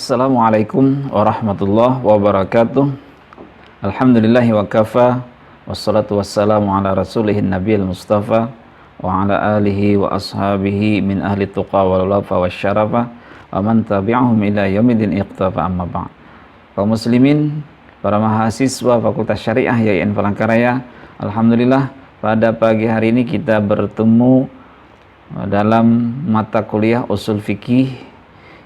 Assalamualaikum warahmatullahi wabarakatuh. Alhamdulillahi wa kafa. Wassalatu wassalamu ala rasulihin nabiyil mustafa wa ala alihi wa ashabihi min ahli tuqa wal wafa wasyarafa wa man tabi'ahum ila yaumidin iqtafa amma ba'd. Kaum muslimin, para mahasiswa Fakultas Syariah YIN Palangkaraya, alhamdulillah pada pagi hari ini kita bertemu dalam mata kuliah usul fikih.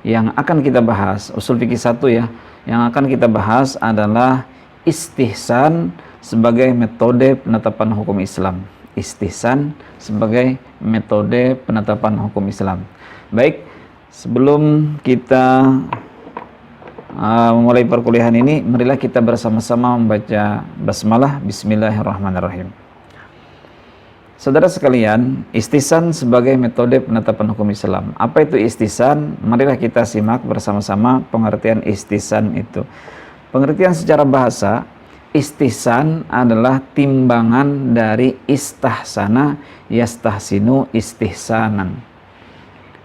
Yang akan kita bahas, usul fikih 1 ya, yang akan kita bahas adalah istihsan sebagai metode penetapan hukum Islam. Istihsan sebagai metode penetapan hukum Islam. Baik, sebelum kita memulai perkuliahan ini, marilah kita bersama-sama membaca basmalah. Bismillahirrahmanirrahim. Saudara sekalian, istihsan sebagai metode penetapan hukum Islam. Apa itu istihsan? Marilah kita simak bersama-sama pengertian istihsan itu. Pengertian secara bahasa, istihsan adalah timbangan dari istahsana yastahsinu istihsanan.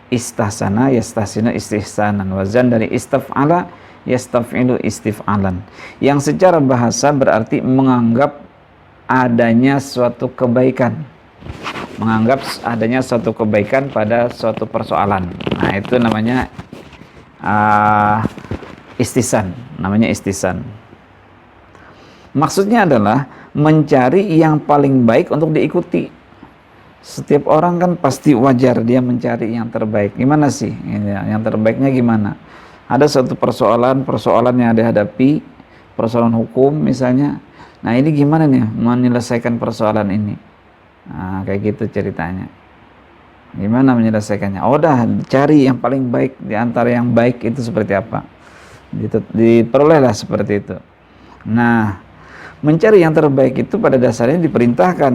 Istahsana yastahsinu istihsanan. Wazan dari istaf'ala yastaf'ilu istif'alan. Yang secara bahasa berarti menganggap adanya suatu kebaikan. Menganggap adanya suatu kebaikan pada suatu persoalan. Nah, itu namanya istihsan. Namanya istihsan. Maksudnya adalah mencari yang paling baik untuk diikuti. Setiap orang kan pasti wajar dia mencari yang terbaik. Gimana sih? Yang terbaiknya gimana? Ada suatu persoalan yang dihadapi, persoalan hukum misalnya. Nah, ini gimana nih menyelesaikan persoalan ini? Nah, kayak gitu ceritanya. Gimana menyelesaikannya? Oh, dah cari yang paling baik di antara yang baik itu seperti apa? Diperolehlah seperti itu. Nah, mencari yang terbaik itu pada dasarnya diperintahkan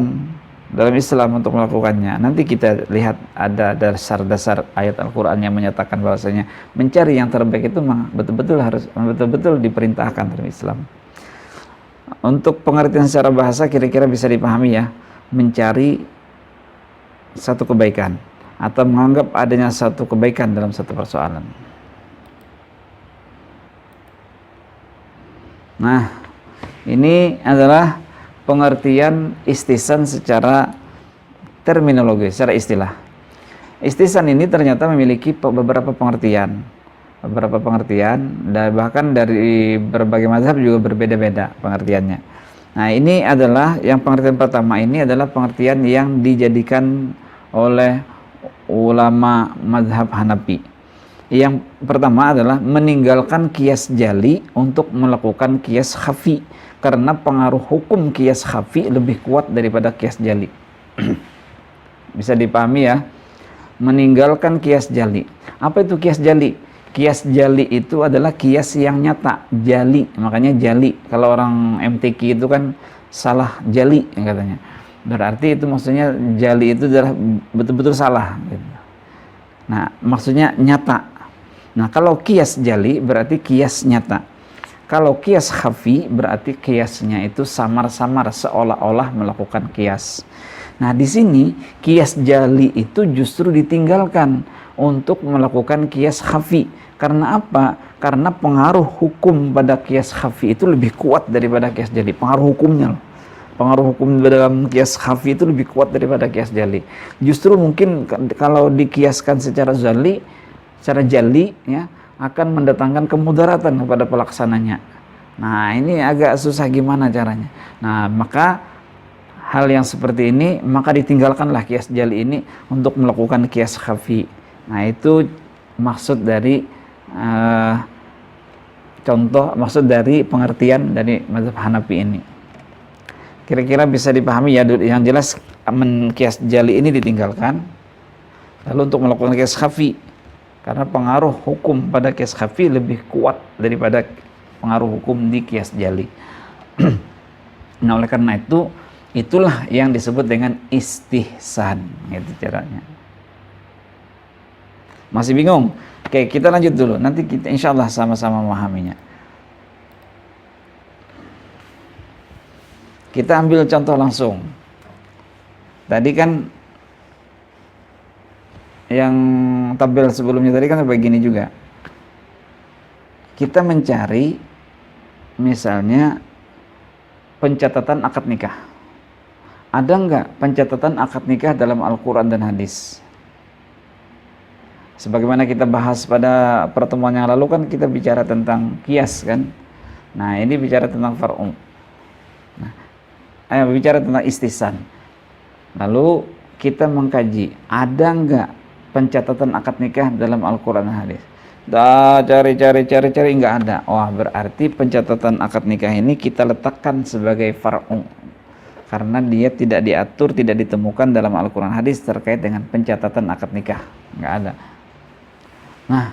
dalam Islam untuk melakukannya. Nanti kita lihat ada dasar-dasar ayat Al-Qur'an yang menyatakan bahwasanya mencari yang terbaik itu betul-betul diperintahkan dalam Islam. Untuk pengertian secara bahasa kira-kira bisa dipahami ya. Mencari satu kebaikan atau menganggap adanya satu kebaikan dalam satu persoalan. Nah, ini adalah pengertian istihsan secara terminologi, secara istilah. Istihsan ini ternyata memiliki beberapa pengertian, dan bahkan dari berbagai mazhab juga berbeda-beda pengertiannya. Nah, ini adalah yang pengertian pertama ini adalah pengertian yang dijadikan oleh ulama mazhab Hanafi. Yang pertama adalah meninggalkan kias jali untuk melakukan kias khafi, karena pengaruh hukum kias khafi lebih kuat daripada kias jali. Bisa dipahami ya? Meninggalkan kias jali. Apa itu kias jali? Kias jali itu adalah kias yang nyata, jali, makanya jali. Kalau orang MTQ itu kan salah jali katanya. Berarti itu maksudnya jali itu adalah betul-betul salah. Nah, maksudnya nyata. Nah, kalau kias jali berarti kias nyata. Kalau kias khafi berarti kiasnya itu samar-samar, seolah-olah melakukan kias. Nah, di sini kias jali itu justru ditinggalkan untuk melakukan kias khafi. Karena apa? Karena pengaruh hukum pada kias khafi itu lebih kuat daripada kias jali. Pengaruh hukumnya, pengaruh hukum dalam kias khafi itu lebih kuat daripada kias jali. Justru mungkin kalau dikiaskan secara jali ya, akan mendatangkan kemudaratan kepada pelaksananya. Nah, ini agak susah gimana caranya. Nah, maka hal yang seperti ini, maka ditinggalkanlah kias jali ini untuk melakukan kias khafi. Nah, itu maksud dari maksud dari pengertian dari mazhab Hanafi ini. Kira-kira bisa dipahami ya. Yang jelas kias jali ini ditinggalkan, lalu untuk melakukan kias khafi, karena pengaruh hukum pada kias khafi lebih kuat daripada pengaruh hukum di kias jali. Nah, oleh karena itu, itulah yang disebut dengan istihsan, gitu caranya. Masih bingung? Oke, kita lanjut dulu. Nanti kita insya Allah sama-sama memahaminya. Kita ambil contoh langsung. Tadi kan yang tabel sebelumnya tadi kan begini juga. kita mencari misalnya pencatatan akad nikah. Ada nggak pencatatan akad nikah dalam Al-Quran dan hadis? Sebagaimana kita bahas pada pertemuan yang lalu kan kita bicara tentang kias kan. Nah ini bicara tentang far'u. Nah, bicara tentang istihsan. Lalu kita mengkaji, ada nggak pencatatan akad nikah dalam Al-Quran dan hadis? Cari, nggak ada. Wah, berarti pencatatan akad nikah ini kita letakkan sebagai far'u, karena dia tidak diatur, tidak ditemukan dalam Al-Quran hadis terkait dengan pencatatan akad nikah. Nggak ada. Nah,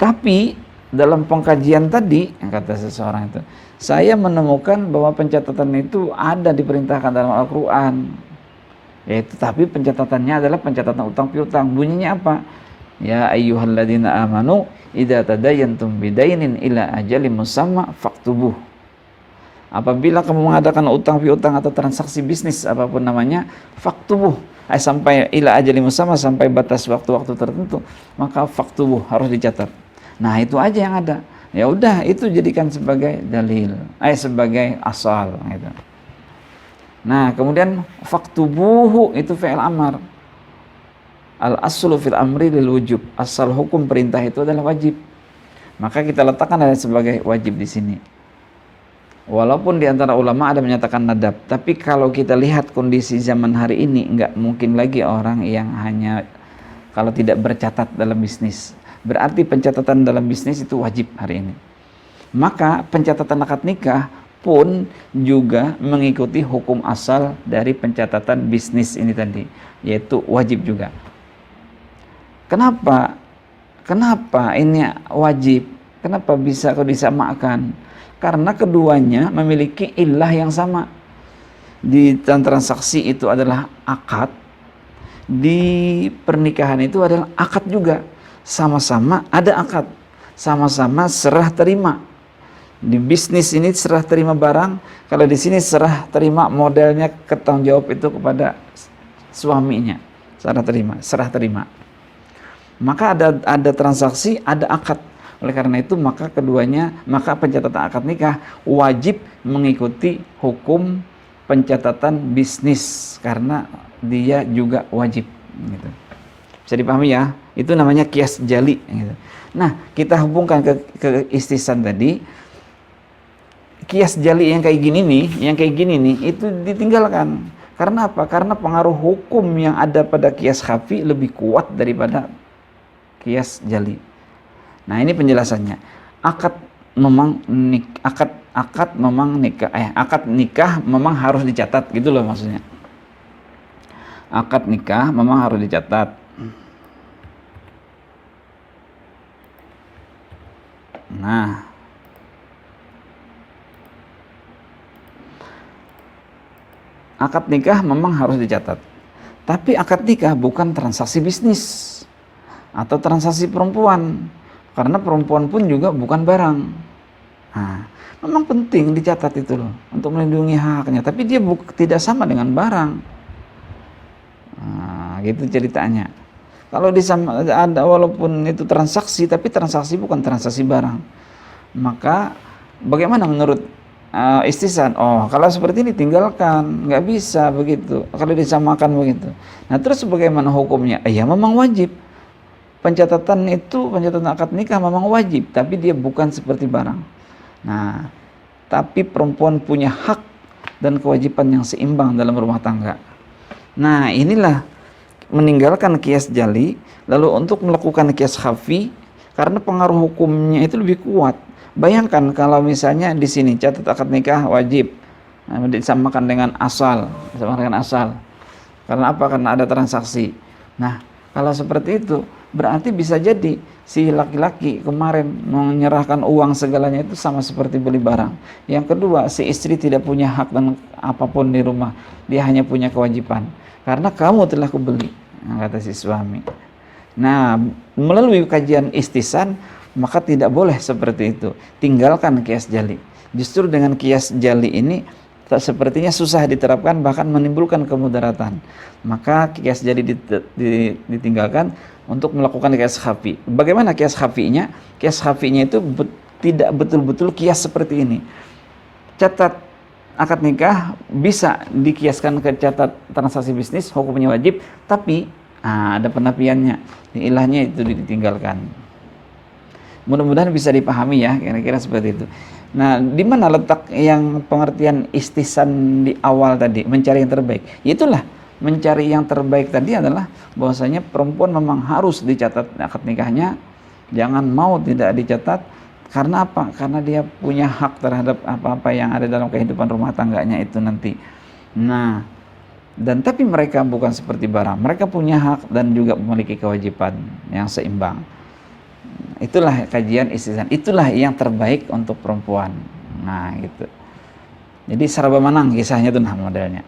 tapi dalam pengkajian tadi, kata seseorang itu, saya menemukan bahwa pencatatan itu ada diperintahkan dalam Al-Quran. Yaitu, tapi pencatatannya adalah pencatatan utang piutang. Bunyinya apa? Ya ayyuhalladzina amanu idza tadayantum bidainin ila ajalin musamma faktubuh. Apabila kamu mengadakan utang piutang atau transaksi bisnis apapun namanya, faktubuh, sampai ila ajalin musamma, sampai batas waktu-waktu tertentu, maka faktubuh, harus dicatat. Nah, itu aja yang ada. Ya udah, itu jadikan sebagai dalil, sebagai asal gitu. Nah, kemudian faktubuhu itu fi'il amar. Al-aslu fil amri lil wujub. Asal hukum perintah itu adalah wajib. Maka kita letakkan sebagai wajib di sini. Walaupun di antara ulama ada menyatakan nadab, tapi kalau kita lihat kondisi zaman hari ini, nggak mungkin lagi orang yang hanya kalau tidak bercatat dalam bisnis. Berarti pencatatan dalam bisnis itu wajib hari ini. Maka pencatatan akad nikah pun juga mengikuti hukum asal dari pencatatan bisnis ini tadi, yaitu wajib juga. Kenapa? Kenapa ini wajib? Kenapa bisa kau disamakan? Karena keduanya memiliki illah yang sama. Di transaksi itu adalah akad, di pernikahan itu adalah akad juga. Sama-sama ada akad, sama-sama serah terima. Di bisnis ini serah terima barang, kalau di sini serah terima modelnya bertanggung jawab itu kepada suaminya. Serah terima. Maka ada transaksi, ada akad. Oleh karena itu maka pencatatan akad nikah wajib mengikuti hukum pencatatan bisnis karena dia juga wajib gitu. Bisa dipahami ya? Itu namanya qiyas jali gitu. Nah, kita hubungkan ke istihsan tadi. Qiyas jali yang kayak gini nih itu ditinggalkan. Karena apa? Karena pengaruh hukum yang ada pada qiyas khafi lebih kuat daripada qiyas jali. Nah, ini penjelasannya. Akad nikah memang harus dicatat gitu loh maksudnya. Akad nikah memang harus dicatat. Nah, akad nikah memang harus dicatat. Tapi akad nikah bukan transaksi bisnis atau transaksi perempuan. Karena perempuan pun juga bukan barang. Nah, memang penting dicatat itu loh untuk melindungi haknya. Tapi dia tidak sama dengan barang. Nah, gitu ceritanya. Kalau ada walaupun itu transaksi, tapi transaksi bukan transaksi barang. Maka bagaimana menurut istihsan? Oh, kalau seperti ini tinggalkan, nggak bisa begitu. Kalau disamakan begitu. Nah, terus bagaimana hukumnya? Ya memang wajib. Pencatatan akad nikah memang wajib, tapi dia bukan seperti barang. Nah, tapi perempuan punya hak dan kewajiban yang seimbang dalam rumah tangga. Nah, inilah meninggalkan qiyas jali, lalu untuk melakukan qiyas khafi, karena pengaruh hukumnya itu lebih kuat. Bayangkan kalau misalnya di sini catat akad nikah wajib, disamakan dengan asal. Karena apa? Karena ada transaksi. Nah, kalau seperti itu, berarti bisa jadi si laki-laki kemarin menyerahkan uang segalanya itu sama seperti beli barang. Yang kedua, si istri tidak punya hak dan apapun di rumah, dia hanya punya kewajiban. Karena kamu telah kubeli, kata si suami. Nah, melalui kajian istihsan, maka tidak boleh seperti itu. Tinggalkan qiyas jali. Justru dengan qiyas jali ini tak sepertinya susah diterapkan, bahkan menimbulkan kemudaratan. Maka kias jadi ditinggalkan untuk melakukan kias khafi. Bagaimana kias khafinya? Kias khafinya itu tidak betul-betul kias seperti ini. Catat akad nikah bisa dikiaskan ke catat transaksi bisnis, hukumnya wajib, tapi ada penapiannya, ilahnya itu ditinggalkan. Mudah-mudahan bisa dipahami ya, kira-kira seperti itu. Nah, di mana letak yang pengertian istihsan di awal tadi, mencari yang terbaik? Itulah mencari yang terbaik tadi adalah bahwasanya perempuan memang harus dicatat akad nikahnya, jangan mau tidak dicatat. Karena apa? Karena dia punya hak terhadap apa-apa yang ada dalam kehidupan rumah tangganya itu nanti. Nah, dan tapi mereka bukan seperti barang. Mereka punya hak dan juga memiliki kewajiban yang seimbang. Itulah kajian istihsan. Itulah yang terbaik untuk perempuan. Nah, gitu. Jadi serba menang kisahnya itu nah modelnya.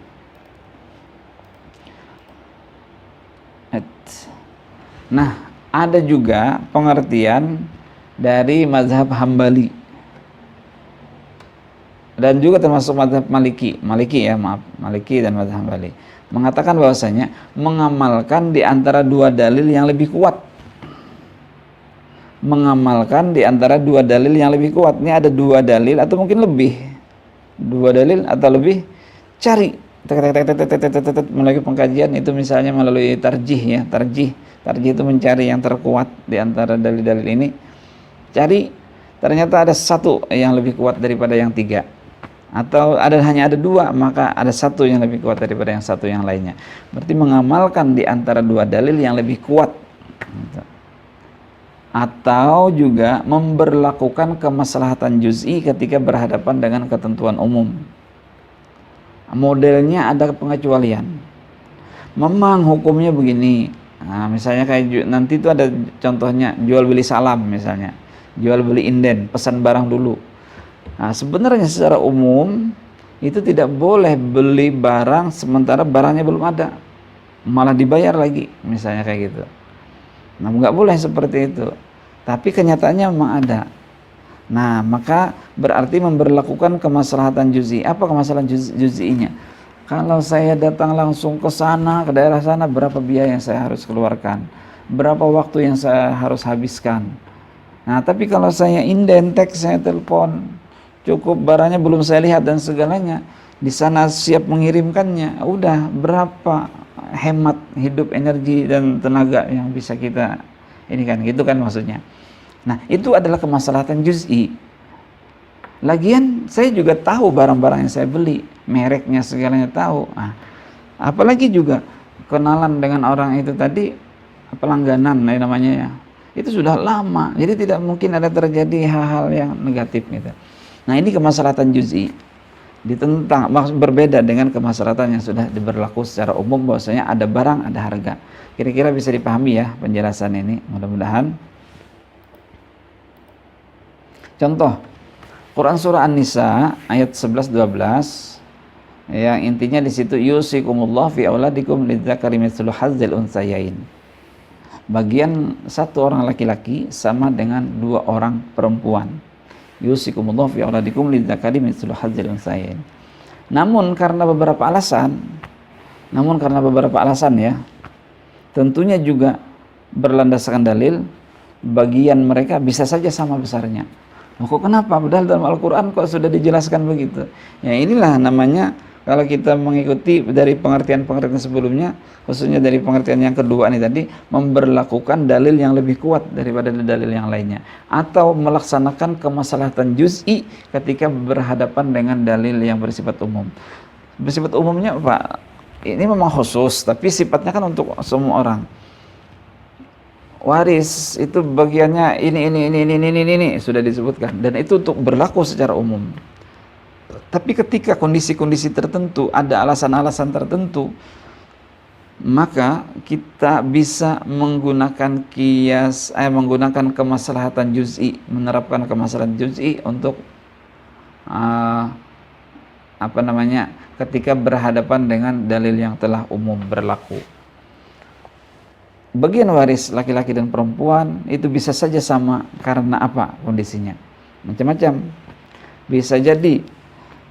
Nah, ada juga pengertian dari mazhab Hambali dan juga termasuk mazhab Maliki dan mazhab Hambali mengatakan bahwasanya mengamalkan di antara dua dalil yang lebih kuat. Mengamalkan di antara dua dalil yang lebih kuat. Ini ada dua dalil atau mungkin lebih. Dua dalil atau lebih, cari melalui pengkajian itu, misalnya melalui tarjih ya, tarjih itu mencari yang terkuat di antara dalil-dalil ini. Cari, ternyata ada satu yang lebih kuat daripada yang tiga, atau hanya ada dua, maka ada satu yang lebih kuat daripada yang satu yang lainnya. Berarti mengamalkan di antara dua dalil yang lebih kuat, atau juga memberlakukan kemaslahatan juz'i ketika berhadapan dengan ketentuan umum. Modelnya ada pengecualian. Memang hukumnya begini. Nah, misalnya kayak nanti itu ada contohnya jual beli salam misalnya. Jual beli inden, pesan barang dulu. Nah, sebenarnya secara umum itu tidak boleh beli barang sementara barangnya belum ada, malah dibayar lagi, misalnya kayak gitu. Nah, nggak boleh seperti itu. Tapi kenyataannya memang ada. Nah, maka berarti memberlakukan kemaslahatan juz'i. Apa kemaslahatan juz'inya? Kalau saya datang langsung ke sana, ke daerah sana, berapa biaya yang saya harus keluarkan? Berapa waktu yang saya harus habiskan? Nah, tapi kalau saya inden, teks, saya telepon, cukup barangnya belum saya lihat dan segalanya, di sana siap mengirimkannya, udah berapa hemat hidup, energi dan tenaga yang bisa kita ini kan, gitu kan maksudnya. Nah, itu adalah kemaslahatan juz'i. Lagian saya juga tahu barang-barang yang saya beli, mereknya segalanya tahu. Nah, apalagi juga kenalan dengan orang itu tadi, pelangganan namanya ya. Itu sudah lama, jadi tidak mungkin ada terjadi hal-hal yang negatif gitu. Nah, ini kemaslahatan juz'i ditentang, berbeda dengan kemaslahatan yang sudah diberlaku secara umum, bahwasanya ada barang, ada harga. Kira-kira bisa dipahami ya penjelasan ini, mudah-mudahan. Contoh Quran surah An-Nisa ayat 11-12 yang intinya di situ yusikumullah fi auladikum lidzakari mithlu hazzil unsayain. Bagian satu orang laki-laki sama dengan dua orang perempuan. Yusikumullah fi auladikum lidzakari mithlu hazzil unsayain. Namun karena beberapa alasan ya, tentunya juga berlandaskan dalil, bagian mereka bisa saja sama besarnya. Kok kenapa? Padahal dalam Al-Quran kok sudah dijelaskan begitu. Ya, inilah namanya kalau kita mengikuti dari pengertian-pengertian sebelumnya, khususnya dari pengertian yang kedua ini tadi, memberlakukan dalil yang lebih kuat daripada dalil yang lainnya, atau melaksanakan kemaslahatan juz'i ketika berhadapan dengan dalil yang bersifat umum. Bersifat umumnya Pak, ini memang khusus, tapi sifatnya kan untuk semua orang. Waris itu bagiannya ini sudah disebutkan, dan itu untuk berlaku secara umum. Tapi ketika kondisi-kondisi tertentu, ada alasan-alasan tertentu, maka kita bisa menggunakan menggunakan kemaslahatan juz'i, menerapkan kemaslahatan juz'i untuk ketika berhadapan dengan dalil yang telah umum berlaku. Bagian waris laki-laki dan perempuan itu bisa saja sama, karena apa kondisinya? Macam-macam. Bisa jadi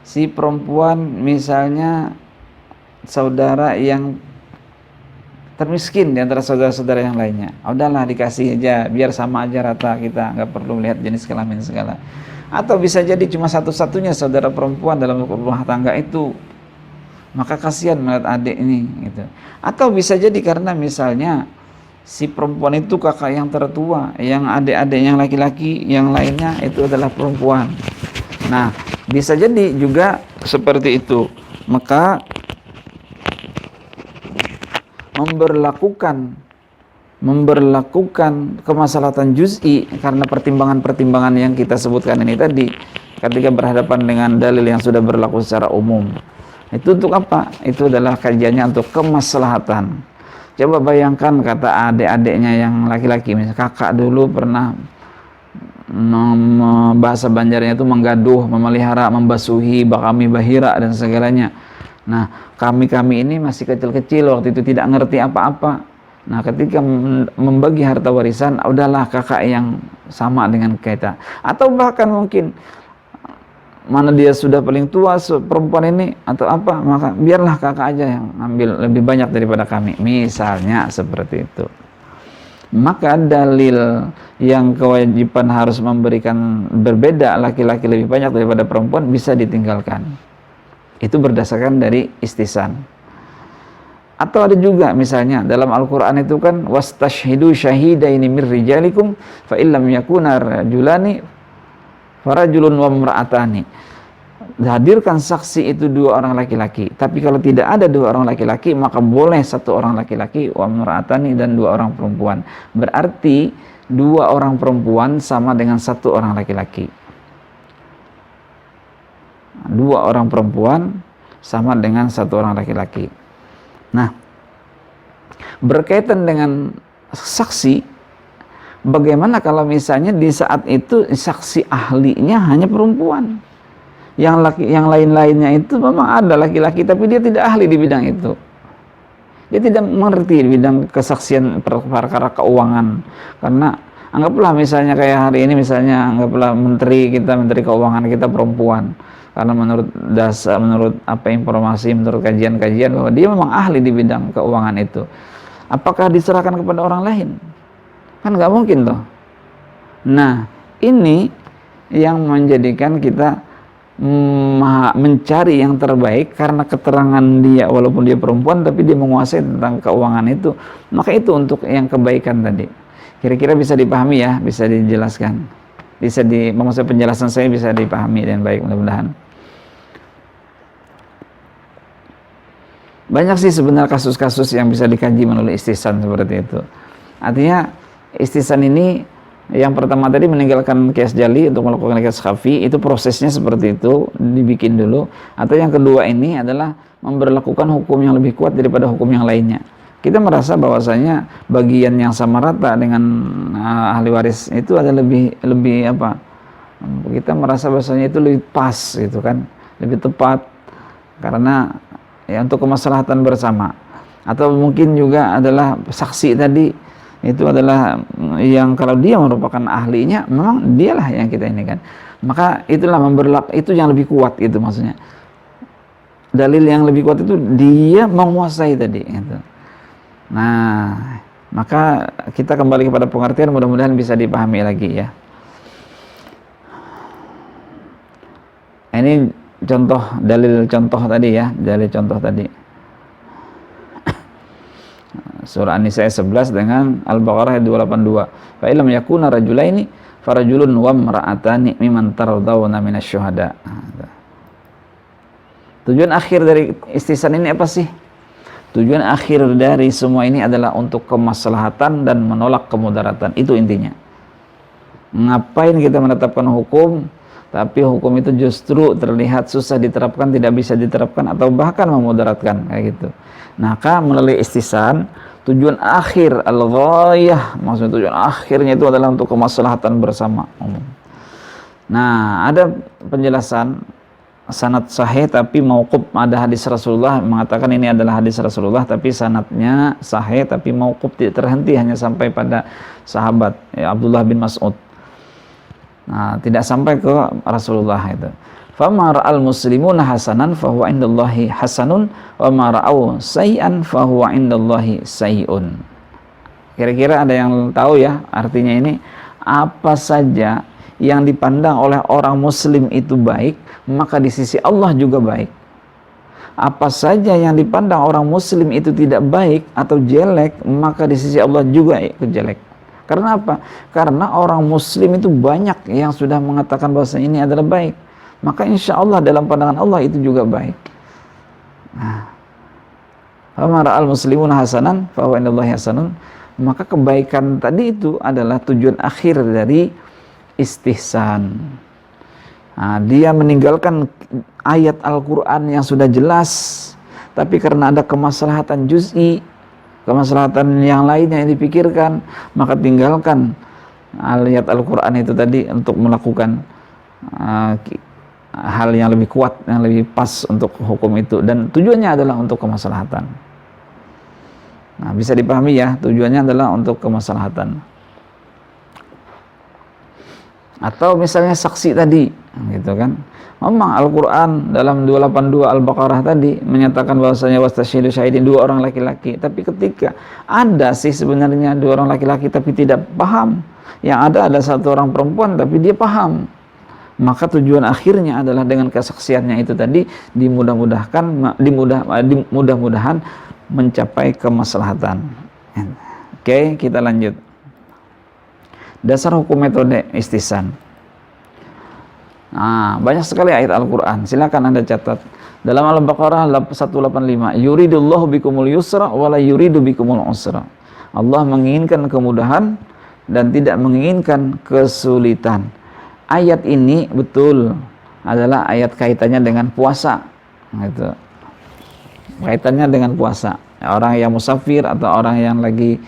si perempuan misalnya saudara yang termiskin di antara saudara-saudara yang lainnya, udahlah dikasih aja biar sama aja rata, kita nggak perlu lihat jenis kelamin segala. Atau bisa jadi cuma satu-satunya saudara perempuan dalam rumah tangga itu, maka kasihan melihat adik ini gitu. Atau bisa jadi karena misalnya si perempuan itu kakak yang tertua, yang adik-adik yang laki-laki yang lainnya itu adalah perempuan. Nah, bisa jadi juga seperti itu. Maka memberlakukan kemaslahatan juz'i karena pertimbangan-pertimbangan yang kita sebutkan ini tadi ketika berhadapan dengan dalil yang sudah berlaku secara umum. Itu untuk apa? Itu adalah kajiannya untuk kemaslahatan. Coba bayangkan kata adik-adiknya yang laki-laki, misalnya kakak dulu pernah bahasa Banjarnya itu menggaduh, memelihara, membasuhi, bakami, bahira dan segalanya. Nah, kami ini masih kecil-kecil waktu itu, tidak ngerti apa-apa. Nah, ketika membagi harta warisan, udahlah kakak yang sama dengan kita. Atau bahkan mungkin mana dia sudah paling tua perempuan ini atau apa, maka biarlah kakak aja yang ambil lebih banyak daripada kami. Misalnya seperti itu. Maka dalil yang kewajiban harus memberikan berbeda laki-laki lebih banyak daripada perempuan bisa ditinggalkan. Itu berdasarkan dari istisan. Atau ada juga misalnya dalam Al-Quran itu kan wastashhidu syahidaini mir rijalikum fa illam yakuna rajulani farajulun wa imra'atani. Hadirkan saksi itu 2 orang laki-laki. Tapi kalau tidak ada 2 orang laki-laki, maka boleh 1 orang laki-laki wa imra'atani dan 2 orang perempuan. Berarti 2 orang perempuan sama dengan 1 orang laki-laki. 2 orang perempuan sama dengan 1 orang laki-laki. Nah, berkaitan dengan saksi, bagaimana kalau misalnya di saat itu saksi ahlinya hanya perempuan, yang lain-lainnya itu memang ada laki-laki tapi dia tidak ahli di bidang itu, dia tidak mengerti di bidang kesaksian perkara keuangan. Karena anggaplah misalnya kayak hari ini, misalnya anggaplah menteri keuangan kita perempuan, karena menurut informasi, menurut kajian-kajian bahwa dia memang ahli di bidang keuangan itu. Apakah diserahkan kepada orang lain? Kan nggak mungkin toh. Nah, ini yang menjadikan kita mencari yang terbaik karena keterangan dia, walaupun dia perempuan tapi dia menguasai tentang keuangan itu. Maka itu untuk yang kebaikan tadi. Kira-kira bisa dipahami ya, bisa dijelaskan. Maksud penjelasan saya bisa dipahami dengan baik, mudah-mudahan. Banyak sih sebenarnya kasus-kasus yang bisa dikaji melalui istisan seperti itu. Artinya istisan ini yang pertama tadi meninggalkan kias jali untuk melakukan kias khafi, itu prosesnya seperti itu, dibikin dulu. Atau yang kedua ini adalah memberlakukan hukum yang lebih kuat daripada hukum yang lainnya. Kita merasa bahwasanya bagian yang sama rata dengan ahli waris itu ada lebih apa? Kita merasa bahwasanya itu lebih pas gitu kan, lebih tepat karena ya untuk kemaslahatan bersama. Atau mungkin juga adalah saksi tadi itu adalah yang kalau dia merupakan ahlinya, memang dialah yang kita ini kan. Maka itulah itu yang lebih kuat itu maksudnya. Dalil yang lebih kuat itu dia menguasai tadi gitu. Nah, maka kita kembali kepada pengertian, mudah-mudahan bisa dipahami lagi ya. Ini dalil contoh tadi ya, dalil contoh tadi. Surah An-Nisa 11 dengan Al-Baqarah 282. Fa illam yakuna rajulaini farajulun wa imra'atani mimman tardawna minasyuhada. Tujuan akhir dari istisan ini apa sih? Tujuan akhir dari semua ini adalah untuk kemaslahatan dan menolak kemudaratan. Itu intinya. Ngapain kita menetapkan hukum, tapi hukum itu justru terlihat susah diterapkan, tidak bisa diterapkan, atau bahkan memudaratkan, kayak gitu. Nah, melalui istisan, tujuan akhir al-ghayah, maksudnya tujuan akhirnya itu adalah untuk kemaslahatan bersama umum. Nah, ada penjelasan sanad sahih tapi mauquf. Ada hadis Rasulullah mengatakan ini adalah hadis Rasulullah tapi sanadnya sahih tapi mauquf, terhenti hanya sampai pada sahabat ya, Abdullah bin Mas'ud. Nah, tidak sampai ke Rasulullah itu. Fama ra'al muslimuna hasanan fahuwa indallahi hasanun wa ma ra'au sayyan fahuwa indallahi sayyun. Kira-kira ada yang tahu ya artinya ini? Apa saja yang dipandang oleh orang muslim itu baik, maka di sisi Allah juga baik. Apa saja yang dipandang orang muslim itu tidak baik atau jelek, maka di sisi Allah juga itu jelek. Karena apa? Karena orang muslim itu banyak yang sudah mengatakan bahwa ini adalah baik, maka insya Allah dalam pandangan Allah itu juga baik. Famara al muslimuna hasanan fa huwa indallahi hasanun. Maka kebaikan tadi itu adalah tujuan akhir dari istihsan. Dia meninggalkan ayat Al-Quran yang sudah jelas, tapi karena ada kemaslahatan juz'i, kemaslahatan yang lainnya yang dipikirkan, maka tinggalkan ayat Al-Quran itu tadi untuk melakukan hal yang lebih kuat, yang lebih pas untuk hukum itu, dan tujuannya adalah untuk kemaslahatan. Nah, bisa dipahami ya, tujuannya adalah untuk kemaslahatan. Atau misalnya saksi tadi, gitu kan. Memang Al-Quran dalam 282 Al-Baqarah tadi menyatakan bahwasanya wastashhidu syahidin, 2 orang laki-laki. Tapi ketika ada sih sebenarnya 2 orang laki-laki tapi tidak paham, yang ada 1 orang perempuan tapi dia paham, maka tujuan akhirnya adalah dengan kesaksiannya itu tadi mudah-mudahan mencapai kemaslahatan. Oke, kita lanjut. Dasar hukum metode istihsan. Banyak sekali ayat Al-Quran. Silakan Anda catat. Dalam Al-Baqarah 185, yuridullahu bikumul yusra wala yuridu bikumul usra. Allah menginginkan kemudahan dan tidak menginginkan kesulitan. Ayat ini betul adalah ayat kaitannya dengan puasa. Gitu. Kaitannya dengan puasa. Orang yang musafir atau orang yang lagi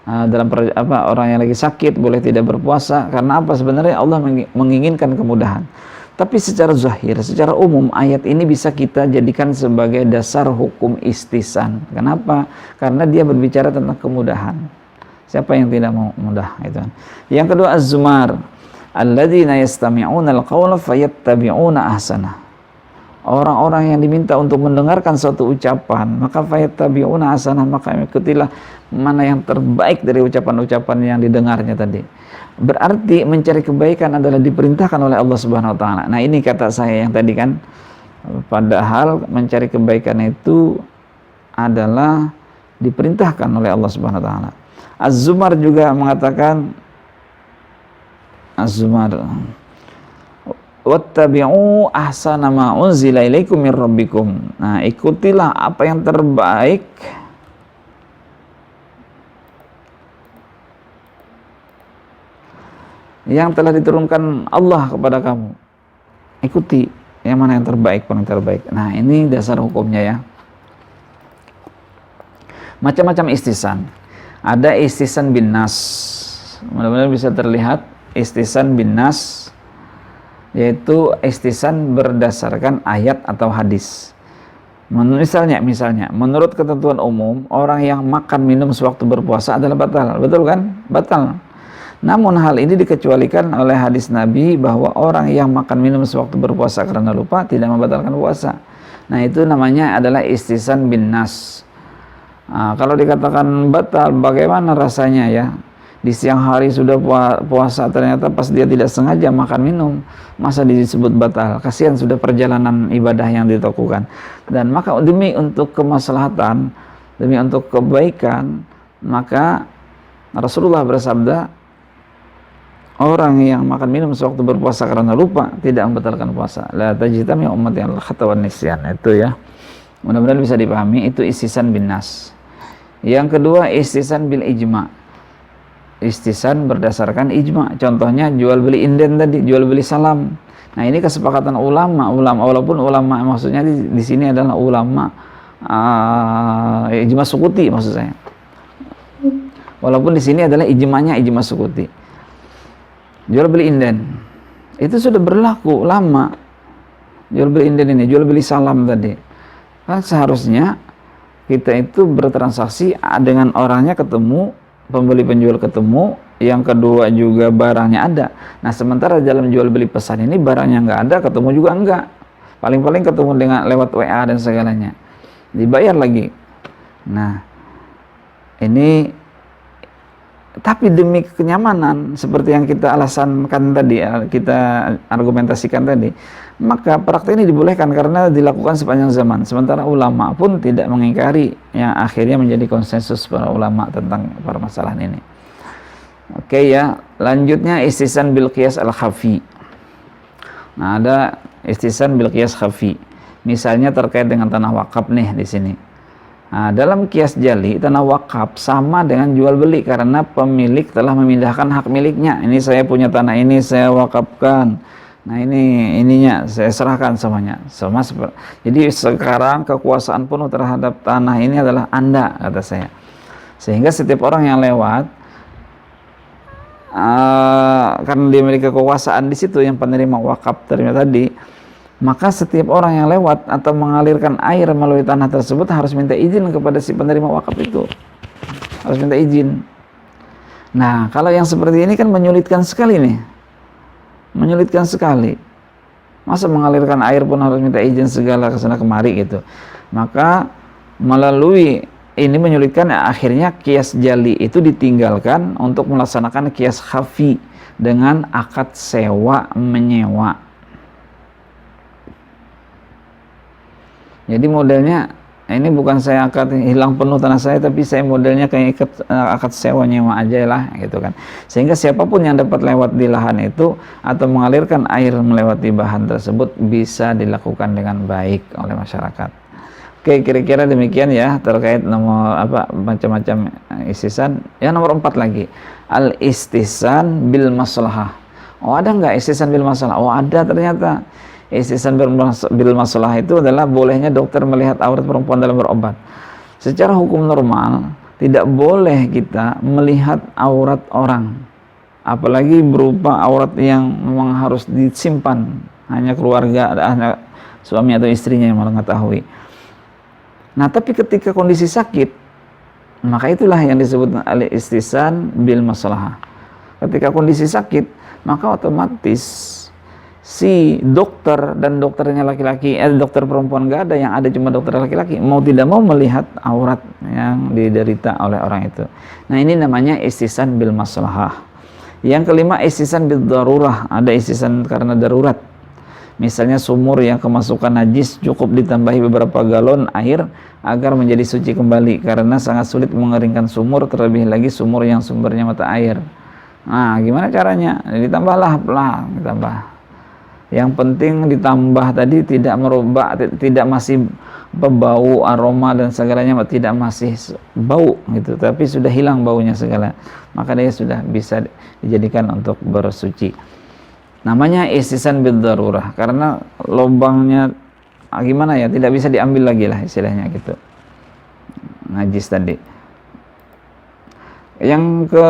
orang yang lagi sakit boleh tidak berpuasa. Karena apa? Sebenarnya Allah menginginkan kemudahan. Tapi secara zahir, secara umum ayat ini bisa kita jadikan sebagai dasar hukum istihsan. Kenapa? Karena dia berbicara tentang kemudahan. Siapa yang tidak mau mudah? Itu. Yang kedua, az-zumar, alladzina yastami'una al-qawla fayattabi'una ahsanah. Orang-orang yang diminta untuk mendengarkan suatu ucapan, maka fayattabi'una ahsanah, maka ikutilah mana yang terbaik dari ucapan-ucapan yang didengarnya tadi. Berarti mencari kebaikan adalah diperintahkan oleh Allah Subhanahu wa taala. Nah, ini kata saya yang tadi kan, padahal mencari kebaikan itu adalah diperintahkan oleh Allah Subhanahu wa taala. Az-Zumar juga mengatakan, Az-Zumar, wattabi'u ahsana ma unzila ilaikum mir rabbikum. Nah, ikutilah apa yang terbaik yang telah diturunkan Allah kepada kamu. Ikuti yang mana yang terbaik, paling terbaik. Nah, ini dasar hukumnya ya. Macam-macam istihsan. Ada istihsan bin nas. Mudah-mudahan bisa terlihat istihsan bin nas, yaitu istihsan berdasarkan ayat atau hadis. Misalnya, menurut ketentuan umum, orang yang makan minum sewaktu berpuasa adalah batal. Betul kan? Batal. Namun hal ini dikecualikan oleh hadis Nabi bahwa orang yang makan minum sewaktu berpuasa karena lupa tidak membatalkan puasa. Nah, itu namanya adalah istihsan bin nas. Kalau dikatakan batal, bagaimana rasanya ya? Di siang hari sudah puasa, ternyata pas dia tidak sengaja makan minum, masa disebut batal? Kasihan, sudah perjalanan ibadah yang dilakukan. Dan maka demi untuk kemaslahatan, demi untuk kebaikan, maka Rasulullah bersabda, orang yang makan minum sewaktu berpuasa karena lupa tidak membatalkan puasa. La tajtami ummati al khata wan nisyan. Itu ya. Mudah-mudahan bisa dipahami, itu istihsan bin nas. Yang kedua, istihsan bil ijma'. Istihsan berdasarkan ijma'. Contohnya jual beli inden tadi, jual beli salam. Nah, ini kesepakatan ulama walaupun ulama maksudnya di sini adalah ulama ijma' sukuti maksud saya. Walaupun di sini adalah ijma'nya ijma' sukuti. Jual beli inden itu sudah berlaku lama. Jual beli inden ini, jual beli salam tadi. Kan seharusnya kita itu bertransaksi dengan orangnya ketemu, pembeli penjual ketemu, yang kedua juga barangnya ada. Nah, sementara dalam jual beli pesan ini barangnya nggak ada, ketemu juga enggak. paling-paling ketemu dengan lewat WA dan segalanya, dibayar lagi. Nah, ini tapi demi kenyamanan seperti yang kita alasankan tadi, kita argumentasikan tadi, maka praktek ini dibolehkan karena dilakukan sepanjang zaman. Sementara ulama pun tidak mengingkari, yang akhirnya menjadi konsensus para ulama tentang permasalahan ini. Oke ya, lanjutnya istihsan bil qiyas al-khafi. Nah, ada istihsan bil qiyas khafi. Misalnya terkait dengan tanah wakaf nih di sini. Nah, dalam qiyas jali, tanah wakaf sama dengan jual beli karena pemilik telah memindahkan hak miliknya. Ini saya punya tanah ini, saya wakafkan. Nah, ini ininya saya serahkan semuanya. Jadi sekarang kekuasaan penuh terhadap tanah ini adalah Anda, kata saya. Sehingga setiap orang yang lewat, karena dia memiliki kekuasaan di situ, yang penerima wakaf ternyata tadi, maka setiap orang yang lewat atau mengalirkan air melalui tanah tersebut harus minta izin kepada si penerima wakaf itu, harus minta izin. Nah, kalau yang seperti ini kan menyulitkan sekali nih, menyulitkan sekali. Masa mengalirkan air pun harus minta izin segala kesana kemari gitu. Maka melalui ini menyulitkan, akhirnya qiyas jali itu ditinggalkan untuk melaksanakan qiyas khafi dengan akad sewa menyewa. Jadi modelnya ini bukan saya akad hilang penuh tanah saya, tapi saya modelnya kayak akad sewa nyewa aja lah gitu kan. Sehingga siapapun yang dapat lewat di lahan itu atau mengalirkan air melewati bahan tersebut bisa dilakukan dengan baik oleh masyarakat. Oke, kira-kira demikian ya terkait nomor macam-macam istihsan. Yang nomor 4 lagi, al istihsan bil maslahah. Oh, ada nggak istihsan bil maslahah? Oh, ada ternyata. Istihsan bil maslahah itu adalah bolehnya dokter melihat aurat perempuan dalam berobat. Secara hukum normal tidak boleh kita melihat aurat orang, apalagi berupa aurat yang memang harus disimpan hanya keluarga, hanya suami atau istrinya yang mengetahui. Nah, tapi ketika kondisi sakit, maka itulah yang disebut al-istihsan bil maslahah. Ketika kondisi sakit, maka otomatis si dokter dan dokternya laki-laki, dokter perempuan gak ada, yang ada cuma dokter laki-laki, mau tidak mau melihat aurat yang diderita oleh orang itu. Nah, ini namanya istihsan bil maslahah. Yang kelima, istihsan bil darurah. Ada istihsan karena darurat. Misalnya sumur yang kemasukan najis cukup ditambahi beberapa galon air agar menjadi suci kembali karena sangat sulit mengeringkan sumur, terlebih lagi sumur yang sumbernya mata air. Nah, gimana caranya? Ditambahlah pelan, ditambah. Yang penting ditambah tadi tidak merubah, tidak masih bau, aroma dan segalanya, tidak masih bau gitu, tapi sudah hilang baunya segala. Maka dia sudah bisa dijadikan untuk bersuci. Namanya istihsan bil darurah karena lubangnya gimana ya, tidak bisa diambil lagi lah istilahnya gitu, najis tadi. Yang ke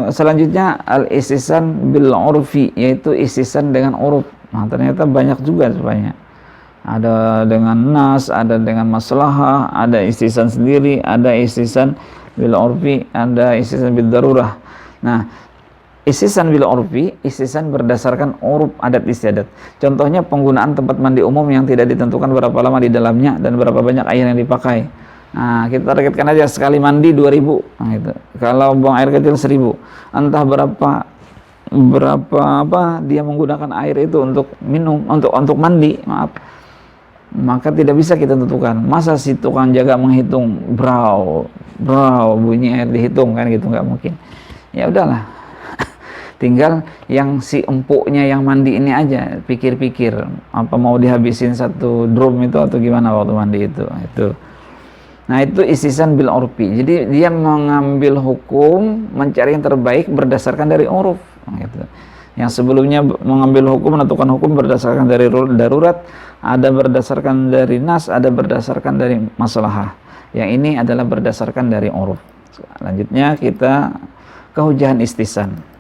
selanjutnya al istihsan bil urfi, yaitu istihsan dengan uruf. Nah, ternyata banyak juga sebenarnya. Ada dengan nas, ada dengan maslahah, ada istihsan sendiri, ada istihsan bil urfi, ada istihsan bil darurah. Nah, istihsan bil urfi, istihsan berdasarkan uruf adat istiadat. Contohnya penggunaan tempat mandi umum yang tidak ditentukan berapa lama di dalamnya dan berapa banyak air yang dipakai. Nah, kita targetkan aja sekali mandi 2000. Nah, gitu. Kalau buang air kecil 1000. Entah berapa dia menggunakan air itu untuk minum, untuk mandi, maaf. Maka tidak bisa kita tentukan. Masa si tukang jaga menghitung brow bunyi air dihitung kan gitu, nggak mungkin. Ya udahlah. Tinggal yang si empuknya yang mandi ini aja pikir-pikir apa mau dihabisin satu drum itu atau gimana waktu mandi itu. Nah, itu istihsan bil urfi. Jadi dia mengambil hukum, mencari yang terbaik berdasarkan dari uruf gitu. Yang sebelumnya mengambil hukum, menentukan hukum berdasarkan dari darurat, ada berdasarkan dari nas, ada berdasarkan dari maslahah. Yang ini adalah berdasarkan dari uruf. Lanjutnya kita ke hujahan istihsan.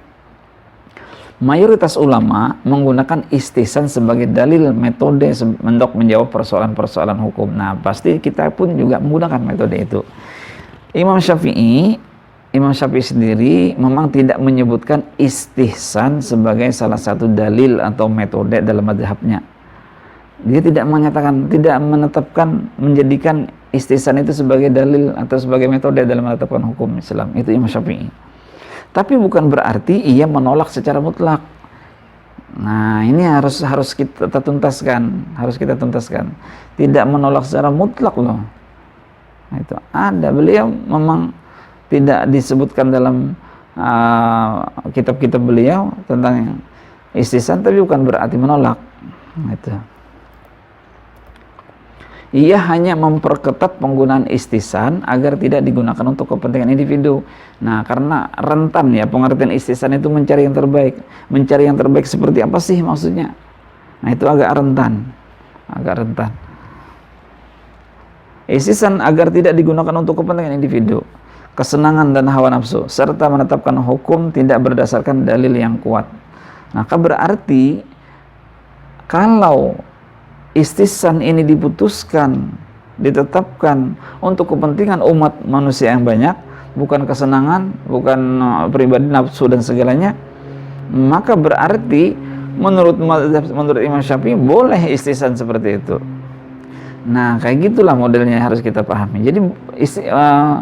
Mayoritas ulama menggunakan istihsan sebagai dalil metode untuk menjawab persoalan-persoalan hukum. Nah, pasti kita pun juga menggunakan metode itu. Imam Syafi'i sendiri memang tidak menyebutkan istihsan sebagai salah satu dalil atau metode dalam mazhabnya. Dia tidak menyatakan, tidak menetapkan, menjadikan istihsan itu sebagai dalil atau sebagai metode dalam menetapkan hukum Islam. Itu Imam Syafi'i. Tapi bukan berarti ia menolak secara mutlak. Nah, ini harus kita tuntaskan, harus kita tuntaskan. Tidak menolak secara mutlak loh. Nah, itu ada, beliau memang tidak disebutkan dalam kitab-kitab beliau tentang istihsan, tapi bukan berarti menolak. Nah, itu. Ia hanya memperketat penggunaan istihsan agar tidak digunakan untuk kepentingan individu. Nah, karena rentan ya pengertian istihsan itu mencari yang terbaik. Mencari yang terbaik seperti apa sih maksudnya? Nah, itu agak rentan. Agak rentan. Istihsan agar tidak digunakan untuk kepentingan individu, kesenangan dan hawa nafsu, serta menetapkan hukum tidak berdasarkan dalil yang kuat. Maka berarti kalau istihsan ini diputuskan, ditetapkan untuk kepentingan umat manusia yang banyak, bukan kesenangan, bukan pribadi nafsu dan segalanya, maka berarti menurut Imam Syafi'i boleh istihsan seperti itu. Nah, kayak gitulah modelnya harus kita pahami. Jadi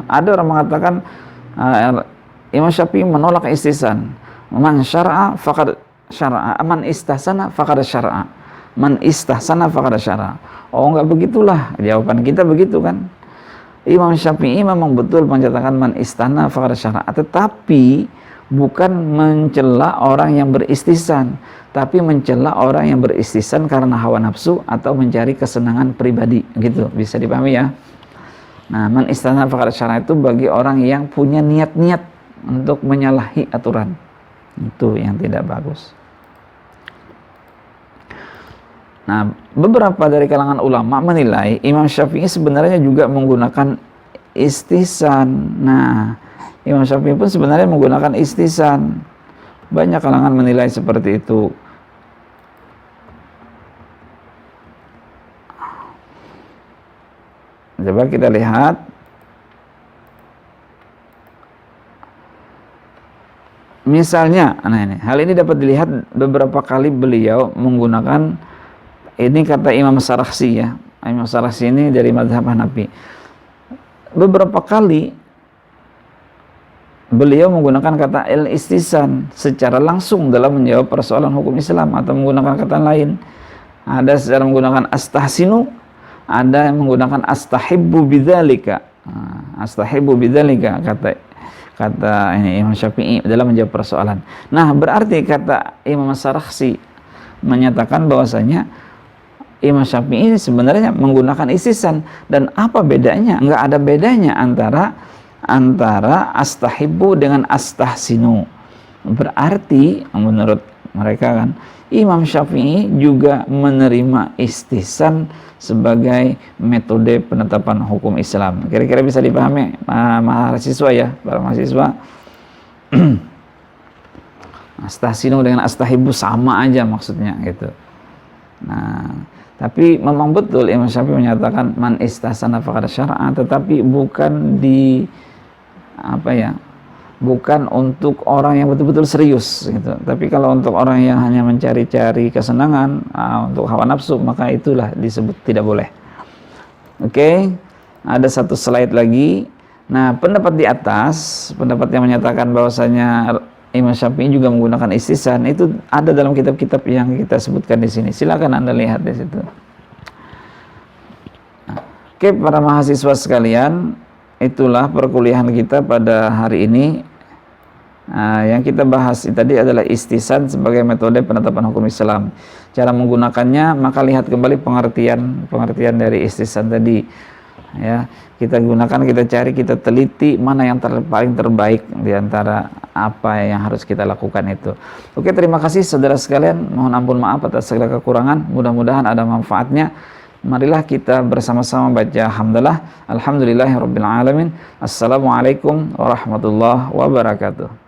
ada orang mengatakan Imam Syafi'i menolak istihsan. Man syara'a faqad syara'a, man istahsana faqad syara'a. Man istahsana faqad syara. Oh, enggak begitulah. Jawaban kita begitu kan. Imam Syafi'i memang betul menyatakan man istahsana faqad syara, tetapi bukan mencela orang yang beristihsan, tapi mencela orang yang beristihsan karena hawa nafsu atau mencari kesenangan pribadi, gitu. Bisa dipahami ya. Nah, man istahsana faqad syara itu bagi orang yang punya niat-niat untuk menyalahi aturan. Itu yang tidak bagus. Nah, beberapa dari kalangan ulama menilai Imam Syafi'i sebenarnya juga menggunakan istihsan. Nah, Imam Syafi'i pun sebenarnya menggunakan istihsan. Banyak kalangan menilai seperti itu. Coba kita lihat. Misalnya, nah ini, hal ini dapat dilihat beberapa kali beliau menggunakan, ini kata Imam Sarakhsi ya. Imam Sarakhsi ini dari mazhab Hanafi. Beberapa kali beliau menggunakan kata al-istihsan secara langsung dalam menjawab persoalan hukum Islam, atau menggunakan kata lain. Ada secara menggunakan astahsinu, ada yang menggunakan astahibbu bidzalika. Astahibbu bidzalika kata ini Imam Syafi'i dalam menjawab persoalan. Nah, berarti kata Imam Sarakhsi menyatakan bahwasanya Imam Syafi'i sebenarnya menggunakan istihsan. Dan apa bedanya? Enggak ada bedanya antara astahibbu dengan astahsinu. Berarti menurut mereka kan Imam Syafi'i juga menerima istihsan sebagai metode penetapan hukum Islam. Kira-kira bisa dipahami mahasiswa ya, para mahasiswa. Astahsinu dengan astahibbu sama aja maksudnya gitu. Nah, tapi memang betul Imam Syafi'i menyatakan man istahsana faqad syara'a, tetapi bukan bukan untuk orang yang betul-betul serius gitu. Tapi kalau untuk orang yang hanya mencari-cari kesenangan, untuk hawa nafsu, maka itulah disebut tidak boleh. Oke, ada satu slide lagi. Nah, pendapat di atas, pendapat yang menyatakan bahwasanya Imam Syafi'i juga menggunakan istihsan, itu ada dalam kitab-kitab yang kita sebutkan di sini. Silakan Anda lihat di situ. Oke, para mahasiswa sekalian, itulah perkuliahan kita pada hari ini. Yang kita bahas tadi adalah istihsan sebagai metode penetapan hukum Islam. Cara menggunakannya, maka lihat kembali pengertian dari istihsan tadi. Ya, kita gunakan, kita cari, kita teliti mana yang paling terbaik di antara apa yang harus kita lakukan itu. Oke, terima kasih saudara sekalian. Mohon ampun maaf atas segala kekurangan. Mudah-mudahan ada manfaatnya. Marilah kita bersama-sama baca hamdalah. Alhamdulillahirabbil alamin. Assalamualaikum warahmatullahi wabarakatuh.